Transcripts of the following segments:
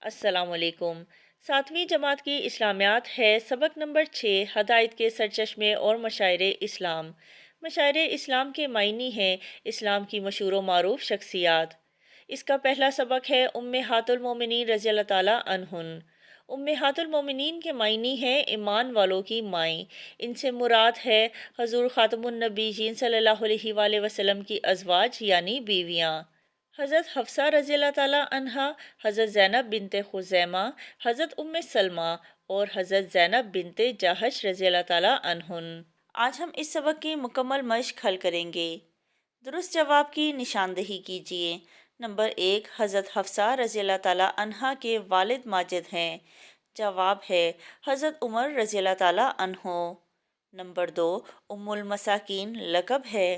السلام علیکم۔ 7ویں جماعت کی اسلامیات ہے سبق نمبر 6 ہدایت کے سرچشمے اور مشاعر اسلام۔ مشاعر اسلام کے معنی ہیں اسلام کی مشہور و معروف شخصیات۔ اس کا پہلا سبق ہے امہات المومنین رضی اللہ تعالیٰ عنہن۔ امہات المومنین کے معنی ہیں ایمان والوں کی مائیں۔ ان سے مراد ہے حضور خاتم النبیین صلی اللہ علیہ وآلہ وسلم کی ازواج یعنی بیویاں۔ حضرت حفصہ رضی اللہ تعالیٰ عنہا، حضرت زینب بنت خزیمہ، حضرت سلمہ اور حضرت زینب بنت جہش رضی اللہ تعالیٰ عنہن۔ آج ہم اس سبق کی مکمل مشق حل کریں گے۔ درست جواب کی نشاندہی کیجیے۔ نمبر 1، حضرت حفصہ رضی اللہ تعالیٰ عنہا کے والد ماجد ہیں۔ جواب ہے حضرت عمر رضی اللہ تعالیٰ عنہ۔ نمبر 2، ام المساکین لقب ہے۔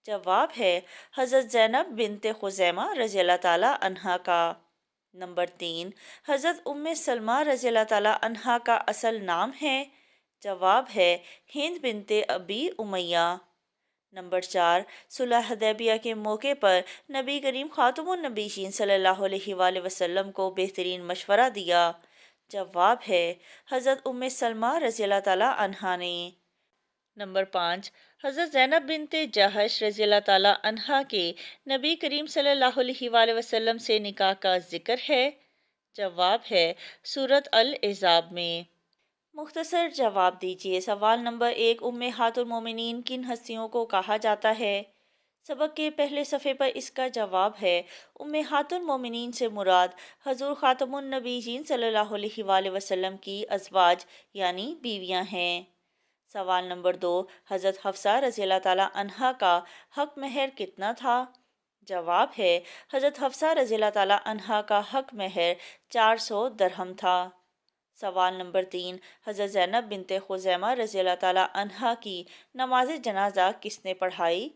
جواب ہے حضرت زینب بنت خزیمہ رضی اللہ تعالیٰ عنہا کا۔ نمبر 3، حضرت سلمہ رضی اللہ تعالیٰ عنہا کا اصل نام ہے۔ جواب ہے ہند بنت ابی امیہ۔ نمبر 4، صلح حدیبیہ کے موقع پر نبی کریم خاتم النبیین صلی اللہ علیہ وآلہ وسلم کو بہترین مشورہ دیا۔ جواب ہے حضرت سلمہ رضی اللہ تعالیٰ عنہا نے۔ نمبر 5، حضرت زینب بنت جہش رضی اللہ تعالیٰ عنہا کے نبی کریم صلی اللہ علیہ وآلہ وسلم سے نکاح کا ذکر ہے۔ جواب ہے سورۃ الاحزاب میں۔ مختصر جواب دیجیے۔ سوال نمبر 1، امہات المومنین کن ہستیوں کو کہا جاتا ہے؟ سبق کے پہلے صفحے پر اس کا جواب ہے امہات المومنین سے مراد حضور خاتم النبیین صلی اللہ علیہ وآلہ وسلم کی ازواج یعنی بیویاں ہیں۔ سوال نمبر 2، حضرت حفصہ رضی اللہ تعالیٰ عنہا کا حق مہر کتنا تھا؟ جواب ہے حضرت حفصہ رضی اللہ تعالیٰ عنہا کا حق مہر 400 درہم تھا۔ سوال نمبر 3، حضرت زینب بنت خزیمہ رضی اللہ تعالیٰ عنہا کی نماز جنازہ کس نے پڑھائی؟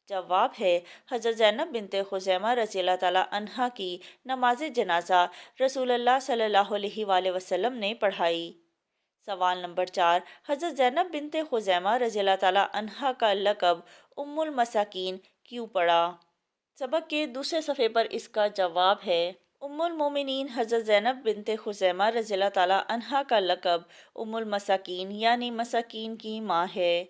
جواب ہے حضرت زینب بنت خزیمہ رضی اللہ تعالیٰ عنہا کی نماز جنازہ رسول اللہ صلی اللہ علیہ وآلہ وسلم نے پڑھائی۔ سوال نمبر 4، حضرت زینب بنت خزیمہ رضی اللہ تعالیٰ عنہا کا لقب ام المساکین کیوں پڑا؟ سبق کے دوسرے صفحے پر اس کا جواب ہے ام المومنین حضرت زینب بنت خزیمہ رضی اللہ تعالیٰ عنہا کا لقب ام المساکین یعنی مساکین کی ماں ہے۔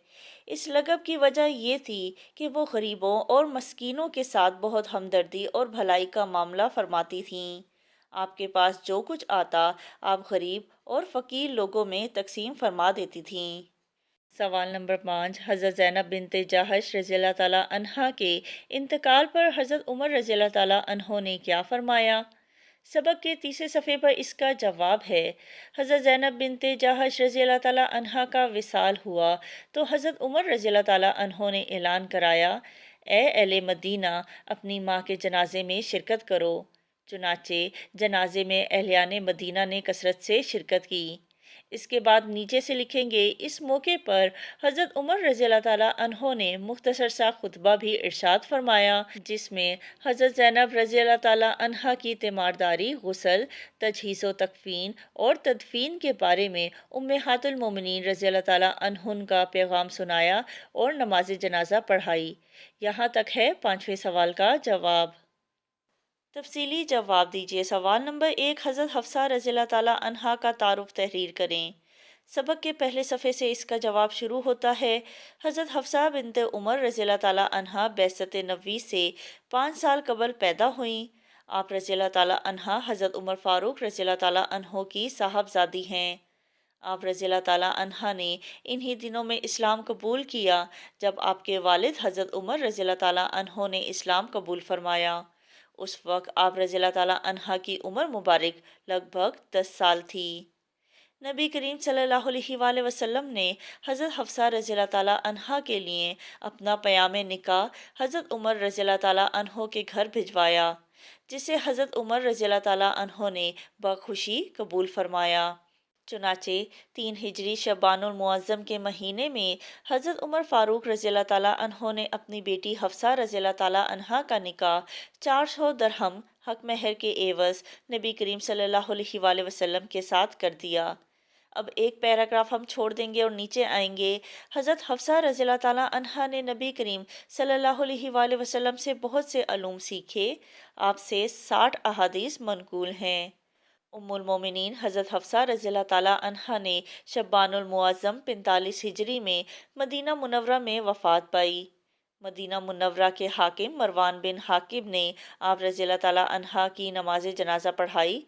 اس لقب کی وجہ یہ تھی کہ وہ غریبوں اور مسکینوں کے ساتھ بہت ہمدردی اور بھلائی کا معاملہ فرماتی تھیں۔ آپ کے پاس جو کچھ آتا آپ غریب اور فقیر لوگوں میں تقسیم فرما دیتی تھیں۔ سوال نمبر 5، حضرت زینب بنت جہش رضی اللہ تعالیٰ عنہا کے انتقال پر حضرت عمر رضی اللہ تعالیٰ عنہ نے کیا فرمایا؟ سبق کے تیسرے صفحے پر اس کا جواب ہے حضرت زینب بنت جہش رضی اللہ تعالیٰ عنہا کا وصال ہوا تو حضرت عمر رضی اللہ تعالیٰ عنہ نے اعلان کرایا، اے اہل مدینہ اپنی ماں کے جنازے میں شرکت کرو۔ چنانچہ جنازے میں اہلیان مدینہ نے کثرت سے شرکت کی۔ اس کے بعد نیچے سے لکھیں گے اس موقع پر حضرت عمر رضی اللہ تعالیٰ عنہ نے مختصر سا خطبہ بھی ارشاد فرمایا جس میں حضرت زینب رضی اللہ تعالیٰ عنہ کی تیمارداری، غسل، تجہیز و تکفین اور تدفین کے بارے میں امہات المومنین رضی اللہ تعالیٰ عنہن کا پیغام سنایا اور نماز جنازہ پڑھائی۔ یہاں تک ہے 5ویں سوال کا جواب۔ تفصیلی جواب دیجیے۔ سوال نمبر 1، حضرت حفصہ رضی اللہ تعالیٰ عنہا کا تعارف تحریر کریں۔ سبق کے پہلے صفحے سے اس کا جواب شروع ہوتا ہے حضرت حفصہ بنت عمر رضی اللہ تعالیٰ عنہا بعثت نبوی سے 5 سال قبل پیدا ہوئیں۔ آپ رضی اللہ تعالیٰ عنہا حضرت عمر فاروق رضی اللہ تعالیٰ عنہ کی صاحبزادی ہیں۔ آپ رضی اللہ تعالیٰ عنہ نے انہی دنوں میں اسلام قبول کیا جب آپ کے والد حضرت عمر رضی اللہ تعالیٰ عنہ نے اسلام قبول فرمایا۔ اس وقت آپ رضی اللہ تعالیٰ عنہ کی عمر مبارک لگ بھگ 10 سال تھی۔ نبی کریم صلی اللہ علیہ وآلہ وسلم نے حضرت حفصہ رضی اللہ تعالیٰ عنہ کے لیے اپنا پیام نکاح حضرت عمر رضی اللہ تعالیٰ عنہ کے گھر بھجوایا، جسے حضرت عمر رضی اللہ تعالیٰ عنہ نے بخوشی قبول فرمایا۔ چنانچہ 3 ہجری شعبان المعظم کے مہینے میں حضرت عمر فاروق رضی اللہ تعالیٰ عنہ نے اپنی بیٹی حفصہ رضی اللہ تعالیٰ عنہ کا نکاح 400 درہم حق مہر کے عوض نبی کریم صلی اللہ علیہ وآلہ وسلم کے ساتھ کر دیا۔ اب ایک پیراگراف ہم چھوڑ دیں گے اور نیچے آئیں گے۔ حضرت حفصہ رضی اللہ تعالیٰ عنہ نے نبی کریم صلی اللہ علیہ وآلہ وسلم سے بہت سے علوم سیکھے۔ آپ سے 60 احادیث منقول ہیں۔ ام المومنین حضرت حفصہ رضی اللہ تعالیٰ عنہا نے شعبان المعظم 45 ہجری میں مدینہ منورہ میں وفات پائی۔ مدینہ منورہ کے حاکم مروان بن حاکم نے آپ رضی اللہ تعالیٰ عنہا کی نماز جنازہ پڑھائی۔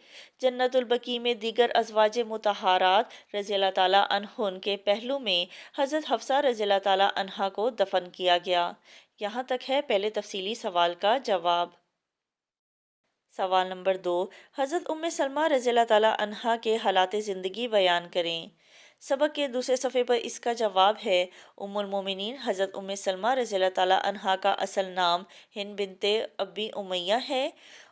جنت البقیع میں دیگر ازواج مطہرات رضی اللہ تعالیٰ عنہن کے پہلو میں حضرت حفصہ رضی اللہ تعالیٰ عنہا کو دفن کیا گیا۔ یہاں تک ہے پہلے تفصیلی سوال کا جواب۔ سوال نمبر 2، حضرت ام سلمہ رضی اللہ تعالیٰ عنہا کے حالات زندگی بیان کریں۔ سبق کے دوسرے صفحے پر اس کا جواب ہے، ام المومنین حضرت ام سلمہ رضی اللہ تعالیٰ عنہا کا اصل نام ہند بنت ابی امیہ ہے۔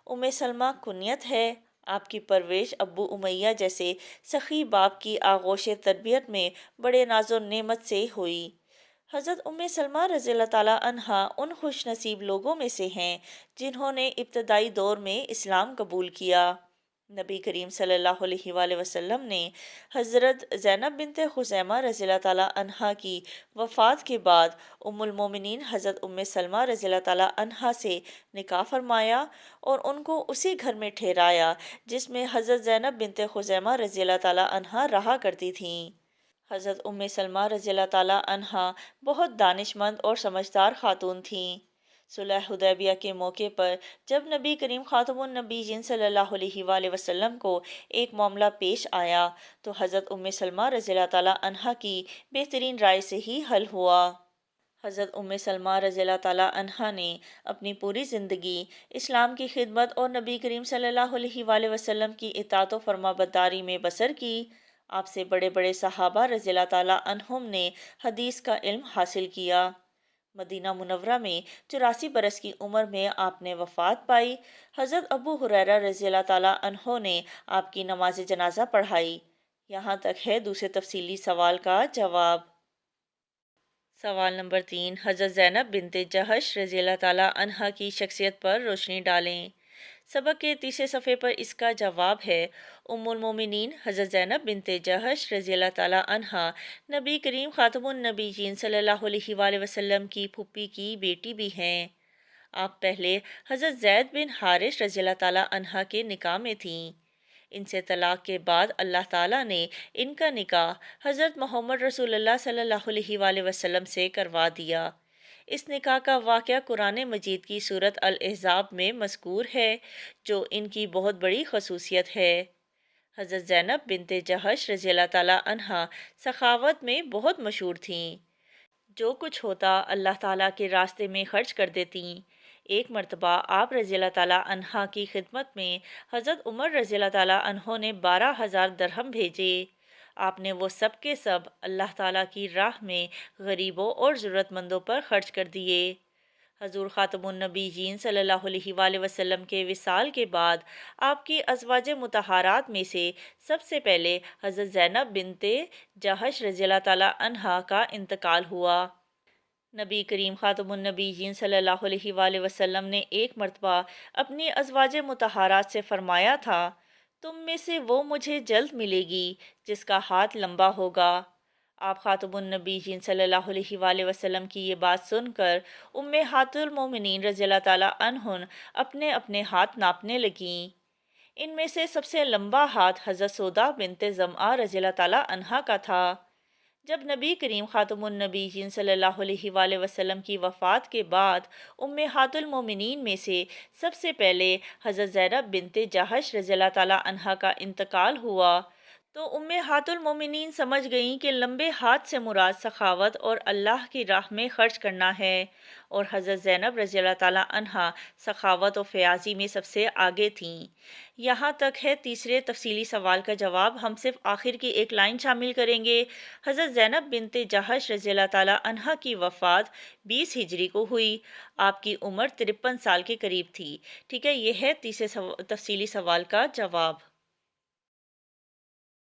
ام سلمہ کنیت ہے۔ آپ کی پرورش ابو امیہ جیسے سخی باپ کی آغوش تربیت میں بڑے ناز و نعمت سے ہوئی۔ حضرت ام سلمہ رضی اللہ تعالیٰ عنہا ان خوش نصیب لوگوں میں سے ہیں جنہوں نے ابتدائی دور میں اسلام قبول کیا۔ نبی کریم صلی اللہ علیہ وآلہ وسلم نے حضرت زینب بنت خزیمہ رضی اللہ تعالیٰ عنہا کی وفات کے بعد ام المومنین حضرت ام سلمہ رضی اللہ تعالیٰ عنہا سے نکاح فرمایا اور ان کو اسی گھر میں ٹھہرایا جس میں حضرت زینب بنت خزیمہ رضی اللہ تعالیٰ عنہا رہا کرتی تھیں۔ حضرت ام سلمہ رضی اللہ تعالیٰ عنہا بہت دانش مند اور سمجھدار خاتون تھیں۔ صلح حدیبیہ کے موقع پر جب نبی کریم خاتم النبیین صلی اللہ علیہ وآلہ وسلم کو ایک معاملہ پیش آیا تو حضرت ام سلمہ رضی اللہ تعالیٰ عنہا کی بہترین رائے سے ہی حل ہوا۔ حضرت ام سلمہ رضی اللہ تعالیٰ عنہا نے اپنی پوری زندگی اسلام کی خدمت اور نبی کریم صلی اللہ علیہ وآلہ وسلم کی اطاعت و فرمانبرداری میں بسر کی۔ آپ سے بڑے بڑے صحابہ رضی اللہ تعالیٰ عنہم نے حدیث کا علم حاصل کیا۔ مدینہ منورہ میں 84 برس کی عمر میں آپ نے وفات پائی۔ حضرت ابو ہریرہ رضی اللہ تعالیٰ عنہ نے آپ کی نماز جنازہ پڑھائی۔ یہاں تک ہے دوسرے تفصیلی سوال کا جواب۔ سوال نمبر 3، حضرت زینب بنت جہش رضی اللہ تعالیٰ عنہا کی شخصیت پر روشنی ڈالیں۔ سبق کے تیسرے صفحے پر اس کا جواب ہے، ام المومنین حضرت زینب بنت جہش رضی اللہ تعالیٰ عنہا نبی کریم خاتم النبیین صلی اللہ علیہ وآلہ وسلم کی پھوپھی کی بیٹی بھی ہیں۔ آپ پہلے حضرت زید بن حارث رضی اللہ تعالیٰ عنہا کے نکاح میں تھیں۔ ان سے طلاق کے بعد اللہ تعالیٰ نے ان کا نکاح حضرت محمد رسول اللہ صلی اللہ علیہ وآلہ وسلم سے کروا دیا۔ اس نکاح کا واقعہ قرآن مجید کی سورۃ الاحزاب میں مذکور ہے، جو ان کی بہت بڑی خصوصیت ہے۔ حضرت زینب بنت جہش رضی اللہ تعالیٰ عنہا سخاوت میں بہت مشہور تھیں۔ جو کچھ ہوتا اللہ تعالیٰ کے راستے میں خرچ کر دیتیں۔ ایک مرتبہ آپ رضی اللہ تعالیٰ عنہا کی خدمت میں حضرت عمر رضی اللہ تعالیٰ عنہ نے 12,000 درہم بھیجے۔ آپ نے وہ سب کے سب اللہ تعالیٰ کی راہ میں غریبوں اور ضرورت مندوں پر خرچ کر دیے۔ حضور خاتم النبیین صلی اللہ علیہ وآلہ وسلم کے وصال کے بعد آپ کی ازواج مطہرات میں سے سب سے پہلے حضرت زینب بنت جہش رضی اللہ تعالیٰ عنہا کا انتقال ہوا۔ نبی کریم خاتم النبیین صلی اللہ علیہ وآلہ وسلم نے ایک مرتبہ اپنی ازواج مطہرات سے فرمایا تھا، تم میں سے وہ مجھے جلد ملے گی جس کا ہاتھ لمبا ہوگا۔ آپ خاتم النبیین صلی اللہ علیہ وآلہ وسلم کی یہ بات سن کر امہات المومنین رضی اللہ تعالیٰ عنہن اپنے اپنے ہاتھ ناپنے لگیں۔ ان میں سے سب سے لمبا ہاتھ حضرت سودا بنت زمعہ رضی اللہ تعالیٰ عنہا کا تھا۔ جب نبی کریم خاتم النبیین صلی اللہ علیہ وآلہ وسلم کی وفات کے بعد امہات المومنین میں سے سب سے پہلے حضرت زینب بنت جہش رضی اللہ تعالیٰ عنہا کا انتقال ہوا تو امہات المومنین سمجھ گئیں کہ لمبے ہاتھ سے مراد سخاوت اور اللہ کی راہ میں خرچ کرنا ہے، اور حضرت زینب رضی اللہ تعالیٰ عنہا سخاوت و فیاضی میں سب سے آگے تھیں۔ یہاں تک ہے تیسرے تفصیلی سوال کا جواب۔ ہم صرف آخر کی ایک لائن شامل کریں گے۔ حضرت زینب بنت جہش رضی اللہ تعالیٰ عنہا کی وفات 20 ہجری کو ہوئی۔ آپ کی عمر 53 سال کے قریب تھی۔ ٹھیک ہے، یہ ہے تیسرے تفصیلی سوال کا جواب۔